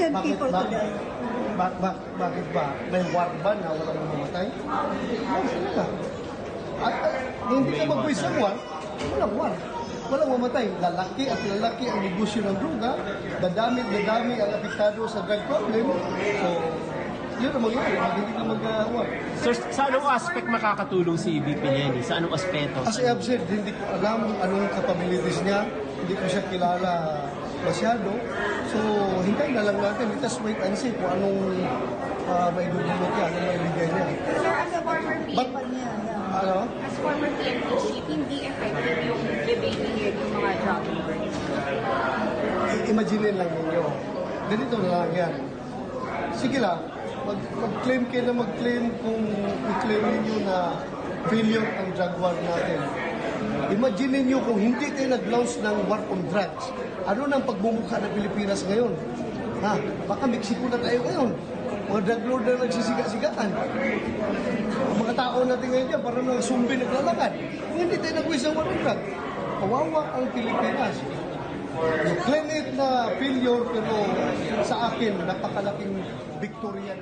10 people today. Bakit ba? May war ba na walang mamatay? Bakit na? At hindi ka mag-wish ng war, walang war. Walang mamatay. Lalaki at lalaki ang negosyo ng droga. Dadami ang apektado sa drug problem. So, yun ang mangyari. Hindi ka mag-war. Sir, sa anong aspect makakatulong si VP Lenny? Sa anong aspeto? As I have said, hindi ko alam anong capabilities niya. Hindi ko siya kilala masyado. So, hintayin na lang natin. Let us wait and see kung anong maidudulot niya, anong maibigay niya. So, as a former people niya, Ano? As former PNP chief, hindi effective yung debating here yung mga drug lords. Imagine lang ninyo. Ganito na lang yan. Sige lang, mag-claim kayo na mag-claim kung i-claim ninyo na failure ang drug war natin. Imagine ninyo kung hindi kayo nag-launch ng war on drugs. Ano nang pagbumukha ng Pilipinas ngayon? Ha? Baka Mexico na tayo ngayon. Mga drug lord na nagsisiga-sigaan. Ang mga tao natin ngayon dyan, parang mga sumbi naglalakad. Kung hindi tayo nag-wish ng war on drugs, kawawa ang Pilipinas. You claim it na failure, pero sa akin, napakalaking victory yan.